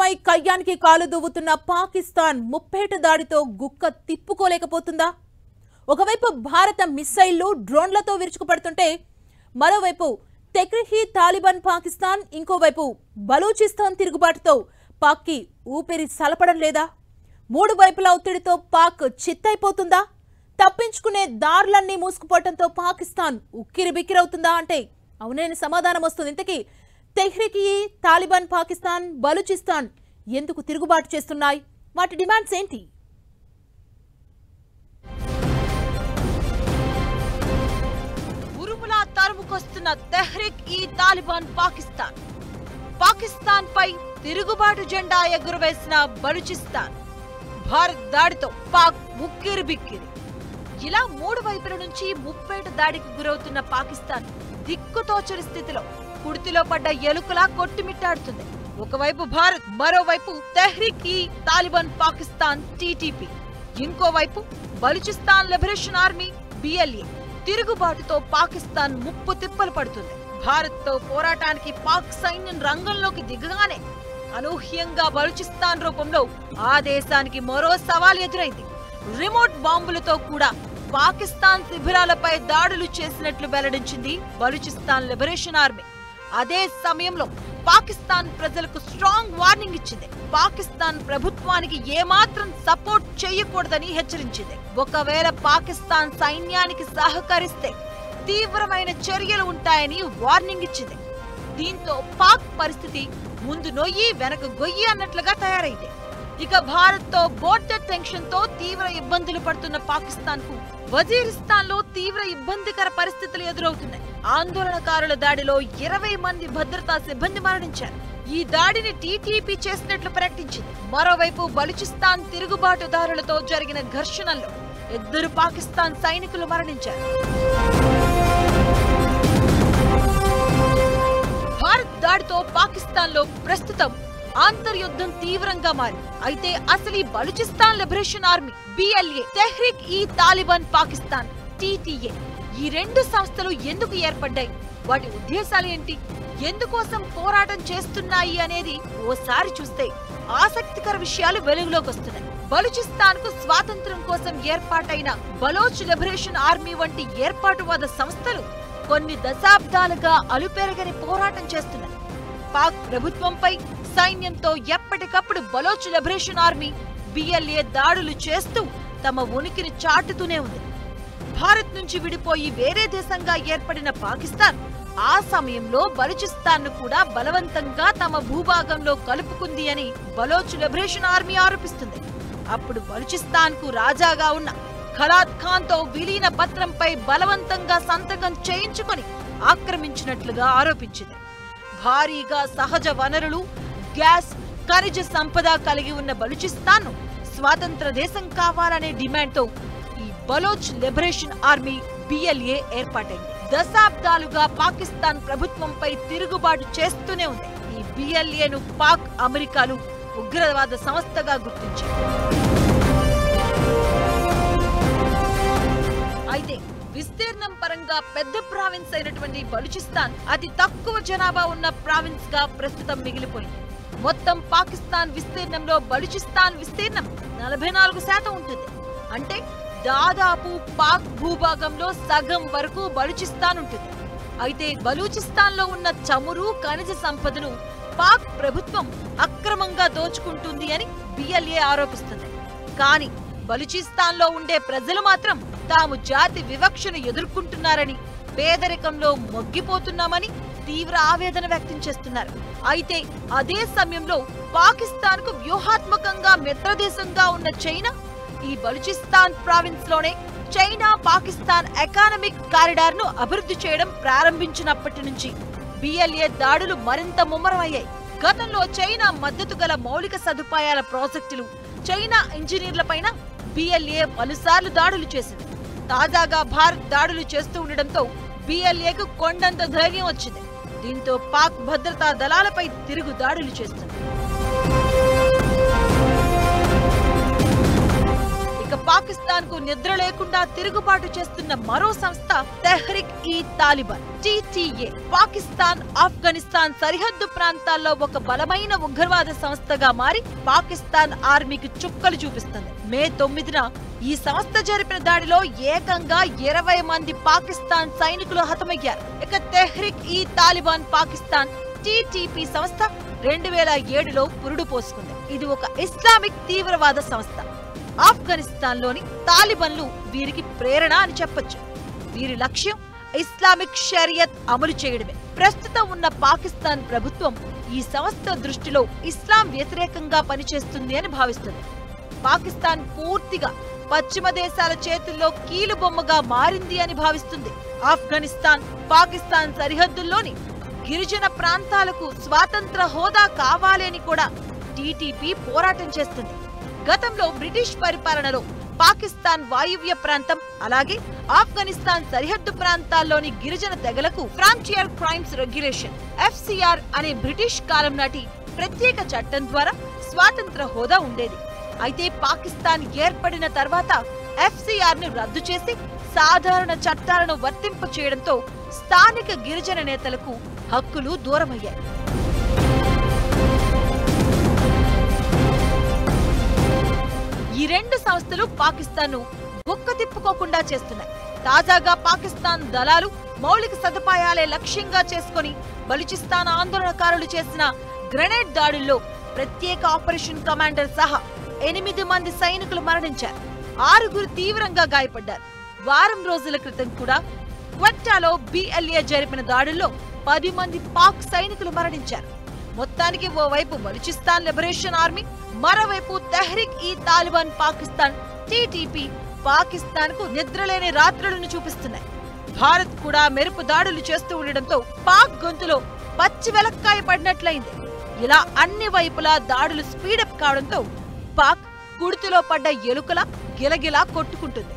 పై కయ్యానికి కాలు దువ్వుతున్న పాకిస్తాన్ ముప్పేట దాడితో గుక్క తిప్పుకోలేకపోతుందా? ఒకవైపు భారత మిస్సైళ్లు డ్రోన్లతో విరుచుకుపడుతుంటే మరోవైపు తెహ్రీక్-ఈ తాలిబాన్ పాకిస్తాన్, ఇంకోవైపు బలూచిస్తాన్ తిరుగుబాటుతో పాక్కి ఊపిరి సలపడం లేదా? మూడు వైపుల ఒత్తిడితో పాక్ చిత్తైపోతుందా? తప్పించుకునే దారులన్నీ మూసుకుపోవడంతో పాకిస్తాన్ ఉక్కిరిబిక్కిరవుతుందా అంటే అవునని సమాధానం వస్తుంది. ఇంతకీ తెహ్రీక్-ఈ తాలిబాన్ పాకిస్తాన్, బలూచిస్తాన్ ఎందుకు తిరుగుబాటు చేస్తున్నాయి? వాటి డిమాండ్స్ ఏంటి? ఉరుములా తరుముకొస్తున్న తెహ్రీక్-ఈ తాలిబాన్ పాకిస్తాన్, పాకిస్తాన్ పై తిరుగుబాటు జెండా ఎగురవేసిన బలూచిస్తాన్, భారత్ దాడితో పాక్ ఉక్కిరిబిక్కిరి. ఇలా మూడు వైపుల నుంచి ముప్పేట దాడికి గురవుతున్న పాకిస్తాన్ దిక్కుతోచని స్థితిలో కుడితిలో పడ్డ ఎలుకలా కొట్టుమిట్టాడుతుంది. ఒకవైపు భారత్, మరోవైపు తెహ్రీక్-ఈ తాలిబాన్ పాకిస్తాన్ టీటీపీ, ఇంకోవైపు బలూచిస్తాన్ లిబరేషన్ ఆర్మీ బిఎల్ఏ తిరుగుబాటుతో పాకిస్తాన్ ముప్పు తిప్పలు పడుతుంది. భారత్ తో పోరాటానికి పాక్ సైన్యం రంగంలోకి దిగగానే అనూహ్యంగా బలూచిస్తాన్ రూపంలో ఆ దేశానికి మరో సవాల్ ఎదురైంది. రిమోట్ బాంబులతో కూడా పాకిస్తాన్ శిబిరాలపై దాడులు చేసినట్లు వెల్లడించింది బలూచిస్తాన్ లిబరేషన్ ఆర్మీ. అదే సమయంలో పాకిస్తాన్ ప్రజలకు స్ట్రాంగ్ వార్నింగ్ ఇచ్చింది. పాకిస్తాన్ ప్రభుత్వానికి ఏమాత్రం సపోర్ట్ చేయకూడదని హెచ్చరించింది. ఒకవేళ పాకిస్తాన్ సైన్యానికి సహకరిస్తే తీవ్రమైన చర్యలు ఉంటాయని వార్నింగ్ ఇచ్చింది. దీంతో పాక్ పరిస్థితి ముందు నొయ్యి వెనక గొయ్యి అన్నట్లుగా తయారైంది. ఇక భారత్ తో బోర్డర్ టెన్షన్ తో తీవ్ర ఇబ్బందులు పడుతున్న పాకిస్తాన్ కు వజీరిస్తాన్ లో తీవ్ర ఇబ్బందికర పరిస్థితులు ఎదురవుతున్నాయి. ఆందోళనకారుల దాడిలో 20 మంది భద్రతా సిబ్బంది మరణించారు. ఈ దాడిని టీటీపీ చేసినట్లు ప్రకటించింది. మరోవైపు బలూచిస్తాన్ తిరుగుబాటుదారులతో జరిగిన ఘర్షణల్లో 2 పాకిస్తాన్ సైనికులు మరణించారు. భారత్ దాడితో పాకిస్తాన్ లో ప్రస్తుతం అంతర్యుద్ధం తీవ్రంగా మారింది. అయితే అసలు ఈ Balochistan liberation army BLA, Tehreek-e Taliban Pakistan TTA, ఈ రెండు సంస్థలు ఎందుకు ఏర్పడ్డాయి? వాటి ఉద్దేశాలు ఏంటి? ఎందుకోసం పోరాటం చేస్తున్నాయి అనేది ఓసారి చూస్తే ఆసక్తికర విషయాలు వెలుగులోకి వస్తున్నాయి. బలూచిస్తాన్ కు స్వాతంత్ర్యం కోసం ఏర్పాటైన బలోచ్ లిబరేషన్ ఆర్మీ వంటి ఏర్పాటువాద సంస్థలు కొన్ని దశాబ్దాలుగా అలుపెరగని పోరాటం చేస్తున్నాయి. పాక్ ప్రభుత్వంపై సైన్యంతో ఎప్పటికప్పుడు బలోచ్ లిబరేషన్ ఆర్మీ బిఎల్ఏ దాడులు చేస్తూ తమ ఉనికిని చాటుతూనే ఉంది. భారత్ నుంచి విడిపోయి వేరే దేశంగా ఏర్పడిన పాకిస్తాన్ ఆ సమయంలో బలూచిస్తాన్ ను కూడా బలవంతంగా తమ భూభాగంలో కలుపుకుంది అని బలోచ్ లిబరేషన్ ఆర్మీ ఆరోపిస్తుంది. అప్పుడు బలూచిస్తాన్ కు రాజాగా ఉన్న ఖలాద్ ఖాన్ తో విలీన పత్రంపై బలవంతంగా సంతకం చేయించుకొని ఆక్రమించినట్లుగా ఆరోపించింది. భారీగా సహజ వనరులు, గ్యాస్, ఖనిజ సంపద కలిగి ఉన్న బలూచిస్తాన్ ను స్వాతంత్ర దేశం కావాలనే డిమాండ్తో ఈ బలోచ్ లిబరేషన్ ఆర్మీ బిఎల్ఏ ఏర్పాటైంది. దశాబ్దాలుగా పాకిస్తాన్ ప్రభుత్వంపై తిరుగుబాటు చేస్తూనే ఉంది. ఈ బిఎల్ఏను పాక్, అమెరికాలు ఉగ్రవాద సంస్థగా గుర్తించారు. అయితే విస్తీర్ణం పరంగా పెద్ద ప్రావిన్స్ అయినటువంటి బలూచిస్తాన్ అతి తక్కువ జనాభా ఉన్న ప్రావిన్స్ గా ప్రస్తుతం మిగిలిపోయింది. మొత్తం పాకిస్తాన్ విస్తీర్ణంలో బలూచిస్తాన్ విస్తీర్ణం 44% ఉంటుంది. అంటే దాదాపు పాక్ భూభాగంలో సగం వరకు బలూచిస్తాన్ ఉంటుంది. అయితే బలూచిస్తాన్ లో ఉన్న చమురు, ఖనిజ సంపదను పాక్ ప్రభుత్వం అక్రమంగా దోచుకుంటుంది అని బిఎల్ఏ ఆరోపిస్తుంది. కానీ బలూచిస్తాన్ లో ఉండే ప్రజలు మాత్రం తాము జాతి వివక్షను ఎదుర్కొంటున్నారని, పేదరికంలో మొగ్గిపోతున్నామని తీవ్ర ఆవేదన వ్యక్తం చేస్తున్నారు. అయితే అదే సమయంలో పాకిస్తాన్ కు వ్యూహాత్మకంగా మిత్రదేశంగా ఉన్న చైనా ఈ బలూచిస్తాన్ ప్రావిన్స్ లోనే చైనా పాకిస్తాన్ ఎకానమిక్ కారిడార్ ను అభివృద్ధి చేయడం ప్రారంభించినప్పటి నుంచి బిఎల్ఏ దాడులు మరింత ముమ్మరమయ్యాయి. గతంలో చైనా మద్దతు గల మౌలిక సదుపాయాల ప్రాజెక్టులు, చైనా ఇంజనీర్లపైన బిఎల్ఏ పలుసార్లు దాడులు చేసింది. తాజాగా భారత్ దాడులు చేస్తూ ఉండడంతో బిఎల్ఏకు కొండంత ధైర్యం వచ్చింది. దీంతో పాక్ భద్రతా దళాలపై తిరుగు దాడులు చేస్తుంది. ఇక పాకిస్తాన్ కు నిద్ర లేకుండా తిరుగుబాటు చేస్తున్న మరో సంస్థ తెహ్రిక్ ఈ తాలిబాన్ TTA. పాకిస్తాన్ ఆఫ్ఘనిస్తాన్ సరిహద్దు ప్రాంతాల్లో ఒక బలమైన ఉగ్రవాద సంస్థగా మారి పాకిస్తాన్ ఆర్మీకి చుక్కలు చూపిస్తుంది. మే 9న ఈ సంస్థ జరిపిన దాడిలో ఏకంగా 20 మంది పాకిస్తాన్ సైనికులు హతమయ్యారు. ఇక తెహ్రిక్ ఈ తాలిబాన్ పాకిస్తాన్ TTP సంస్థ 2007లో పురుడు పోసుకుంది. ఇది ఒక ఇస్లామిక్ తీవ్రవాద సంస్థ. ఆఫ్ఘనిస్తాన్లోని తాలిబన్లు వీరికి ప్రేరణ అని చెప్పొచ్చు. వీరి లక్ష్యం ఇస్లామిక్ షరియత్ అమలు చేయడమే. ప్రస్తుతం ఉన్న పాకిస్తాన్ ప్రభుత్వం ఈ సంస్థ దృష్టిలో ఇస్లాం వ్యతిరేకంగా పనిచేస్తుంది అని భావిస్తుంది. పాకిస్తాన్ పూర్తిగా పశ్చిమ దేశాల చేతుల్లో కీలుబొమ్మగా మారింది అని భావిస్తుంది. ఆఫ్ఘనిస్తాన్ పాకిస్తాన్ సరిహద్దుల్లోని గిరిజన ప్రాంతాలకు స్వాతంత్ర హోదా కావాలి అని కూడా TTP పోరాటం చేస్తుంది. గతంలో బ్రిటిష్ పరిపాలనలో పాకిస్తాన్ వాయువ్య ప్రాంతం అలాగే ఆఫ్ఘనిస్తాన్ సరిహద్దు ప్రాంతాల్లోని గిరిజన తెగలకు ఫ్రాంటియర్ క్రైమ్స్ రెగ్యులేషన్ FCR అనే బ్రిటిష్ కాలం నాటి ప్రత్యేక చట్టం ద్వారా స్వాతంత్ర హోదా ఉండేది. అయితే పాకిస్తాన్ ఏర్పడిన తర్వాత FCR ను రద్దు చేసి సాధారణ చట్టాలను వర్తింప చేయడంతో స్థానిక గిరిజన నేతలకు హక్కులు దూరమయ్యాయి. ఈ రెండు సంస్థలు పాకిస్తాన్ ను గుక్క తిప్పుకోకుండా చేస్తున్నాయి. తాజాగా పాకిస్తాన్ దళాలు మౌలిక సదుపాయాలే లక్ష్యంగా చేసుకుని బలూచిస్తాన్ ఆందోళనకారులు చేసిన గ్రెనేడ్ దాడుల్లో ప్రత్యేక ఆపరేషన్ కమాండర్ సహా 8 మంది సైనికులు మరణించారు. 6 తీవ్రంగా గాయపడ్డారు. వారం రోజుల క్రితం కూడా క్వెట్టాలో BLA జరిపిన దాడుల్లో 10 మంది పాక్ సైనికులు మరణించారు. మొత్తానికి ఓవైపు బలూచిస్తాన్ లిబరేషన్ ఆర్మీ, మరోవైపు తెహ్రిక్ ఈ తాలిబాన్ పాకిస్తాన్ TTP పాకిస్తాన్ కు నిద్రలేని రాత్రులను చూపిస్తున్నాయి. భారత్ కూడా మెరుపు దాడులు చేస్తూ ఉండడంతో పాక్ గొంతులో పచ్చి వెలక్కాయ పడినట్లయింది. ఇలా అన్ని వైపులా దాడులు స్పీడప్ కావడంతో పాక్ కుడితిలో పడ్డ ఎలుకలా గిలగిలా కొట్టుకుంటుంది.